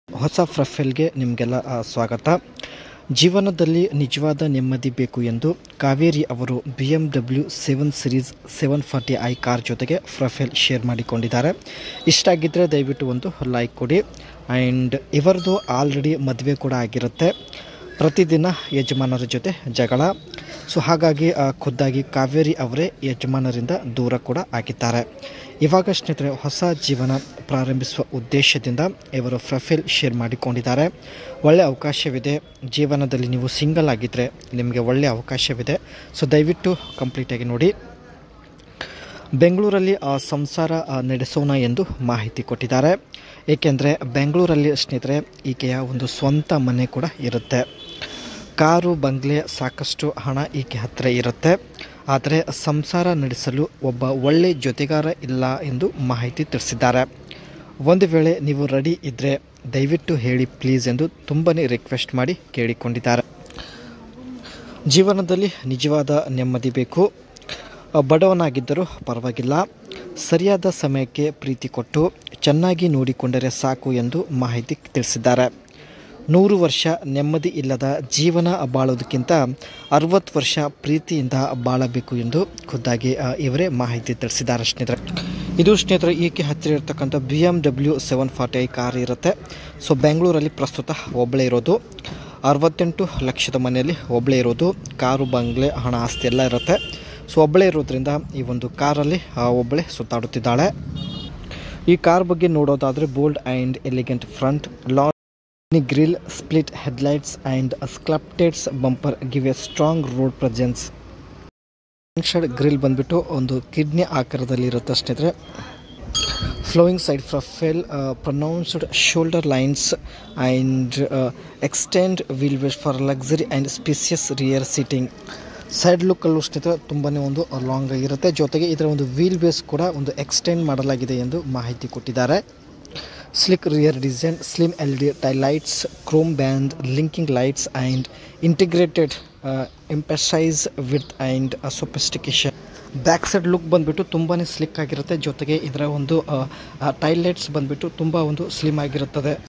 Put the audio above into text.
ಹೊಸ ಪ್ರೊಫೈಲ್ಗೆ ನಿಮಗೆಲ್ಲ ಸ್ವಾಗತ. ಜೀವನದಲ್ಲಿ ನಿಜವಾದ ನೆಮ್ಮದಿ ಬೇಕು ಎಂದು ಕಾವೇರಿ ಅವರು BMW 7 Series 740i ಕಾರ್ ಜೊತೆಗೆ ಪ್ರೊಫೈಲ್ ಶೇರ್ ಮಾಡಿಕೊಂಡಿದ್ದಾರೆ. ಇಷ್ಟ ಆಗಿದ್ದರೆ ದಯವಿಟ್ಟು ಒಂದು ಲೈಕ್ ಕೊಡಿ. ಆ್ಯಂಡ್ ಇವರದು ಆಲ್ರೆಡಿ ಮದುವೆ ಕೂಡ ಆಗಿರುತ್ತೆ. ಪ್ರತಿದಿನ ಯಜಮಾನರ ಜೊತೆ ಜಗಳ. ಸೊ ಹಾಗಾಗಿ ಖುದ್ದಾಗಿ ಕಾವೇರಿ ಅವರೇ ಯಜಮಾನರಿಂದ ದೂರ ಕೂಡ ಆಗಿದ್ದಾರೆ. ಇವಾಗ ಸ್ನೇಹಿತರೆ ಹೊಸ ಜೀವನ ಪ್ರಾರಂಭಿಸುವ ಉದ್ದೇಶದಿಂದ ಇವರು ಪ್ರೊಫೈಲ್ ಶೇರ್ ಮಾಡಿಕೊಂಡಿದ್ದಾರೆ. ಒಳ್ಳೆಯ ಅವಕಾಶವಿದೆ. ಜೀವನದಲ್ಲಿ ನೀವು ಸಿಂಗಲ್ ಆಗಿದ್ದರೆ ನಿಮಗೆ ಒಳ್ಳೆಯ ಅವಕಾಶವಿದೆ. ಸೊ ದಯವಿಟ್ಟು ಕಂಪ್ಲೀಟಾಗಿ ನೋಡಿ. ಬೆಂಗಳೂರಲ್ಲಿ ಸಂಸಾರ ನಡೆಸೋಣ ಎಂದು ಮಾಹಿತಿ ಕೊಟ್ಟಿದ್ದಾರೆ. ಏಕೆಂದರೆ ಬೆಂಗಳೂರಲ್ಲಿ ಸ್ನೇಹಿತರೆ ಈಕೆಯ ಒಂದು ಸ್ವಂತ ಮನೆ ಕೂಡ ಇರುತ್ತೆ. ಕಾರು ಬಂಗ್ಲೆ ಸಾಕಷ್ಟು ಹಣ ಈಕೆ ಹತ್ತಿರ ಇರುತ್ತೆ. ಆದರೆ ಸಂಸಾರ ನಡೆಸಲು ಒಬ್ಬ ಒಳ್ಳೆ ಜೊತೆಗಾರ ಇಲ್ಲ ಎಂದು ಮಾಹಿತಿ ತಿಳಿಸಿದ್ದಾರೆ. ಒಂದು ವೇಳೆ ನೀವು ರೆಡಿ ಇದ್ದರೆ ದಯವಿಟ್ಟು ಹೇಳಿ ಪ್ಲೀಸ್ ಎಂದು ತುಂಬಾ ರಿಕ್ವೆಸ್ಟ್ ಮಾಡಿ ಕೇಳಿಕೊಂಡಿದ್ದಾರೆ. ಜೀವನದಲ್ಲಿ ನಿಜವಾದ ನೆಮ್ಮದಿ ಬೇಕು. ಬಡವನಾಗಿದ್ದರೂ ಪರವಾಗಿಲ್ಲ. ಸರಿಯಾದ ಸಮಯಕ್ಕೆ ಪ್ರೀತಿ ಕೊಟ್ಟು ಚೆನ್ನಾಗಿ ನೋಡಿಕೊಂಡರೆ ಸಾಕು ಎಂದು ಮಾಹಿತಿ ತಿಳಿಸಿದ್ದಾರೆ. 100 ವರ್ಷ ನೆಮ್ಮದಿ ಇಲ್ಲದ ಜೀವನ ಬಾಳೋದಕ್ಕಿಂತ 60 ವರ್ಷ ಪ್ರೀತಿಯಿಂದ ಬಾಳಬೇಕು ಎಂದು ಖುದ್ದಾಗಿ ಇವರೇ ಮಾಹಿತಿ ತಿಳಿಸಿದ್ದಾರೆ ಸ್ನೇಹಿತರೆ. ಇದು ಸ್ನೇಹಿತರೆ ಈಕೆ ಹತ್ತಿರ ಇರತಕ್ಕಂಥ BMW 740i ಕಾರ್ ಇರುತ್ತೆ. ಸೊ ಬೆಂಗಳೂರಲ್ಲಿ ಪ್ರಸ್ತುತ ಒಬ್ಬಳೇ ಇರೋದು. 68 ಲಕ್ಷದ ಮನೆಯಲ್ಲಿ ಒಬ್ಬಳೇ ಇರೋದು. ಕಾರು ಬಂಗ್ಲೆ ಹಣ ಆಸ್ತಿ ಎಲ್ಲ ಇರುತ್ತೆ. ಸೊ ಒಬ್ಬಳೇ ಇರೋದ್ರಿಂದ ಈ ಒಂದು ಕಾರಲ್ಲಿ ಒಬ್ಬಳೇ ಸುತ್ತಾಡುತ್ತಿದ್ದಾಳೆ. ಈ ಕಾರ್ ಬಗ್ಗೆ ನೋಡೋದಾದರೆ bold and elegant front, long grill, split headlights and sculpted bumper give a strong road presence. ಶೆಡ್ ಗ್ರಿಲ್ ಬಂದುಬಿಟ್ಟು ಒಂದು ಕಿಡ್ನಿ ಆಕಾರದಲ್ಲಿ ಇರುತ್ತೆ ಸ್ನೇಹಿತರೆ. Flowing side profile, pronounced shoulder lines and extend wheel base for luxury and spacious rear seating. Side ಲುಕ್ಕಲ್ಲೂ ಸ್ನೇಹಿತರೆ ತುಂಬಾ ಒಂದು ಲಾಂಗ್ ಆಗಿರುತ್ತೆ. ಜೊತೆಗೆ ಇದರ ಒಂದು ವೀಲ್ ಬೇಸ್ ಕೂಡ ಒಂದು ಎಕ್ಸ್ಟೆಂಡ್ ಮಾಡಲಾಗಿದೆ ಎಂದು ಮಾಹಿತಿ ಕೊಟ್ಟಿದ್ದಾರೆ. Sleek rear design, slim LED tail lights, chrome band, linking lights and integrated emphasise width and sophistication. Back side look ಬಂದುಬಿಟ್ಟು ತುಂಬಾ ಸ್ಲಿಕ್ ಆಗಿರುತ್ತೆ. ಜೊತೆಗೆ ಇದರ ಒಂದು ಟೈಲ್ ಲೈಟ್ಸ್ ಬಂದುಬಿಟ್ಟು ತುಂಬ ಒಂದು ಸ್ಲಿಮ್ ಆಗಿರುತ್ತದೆ.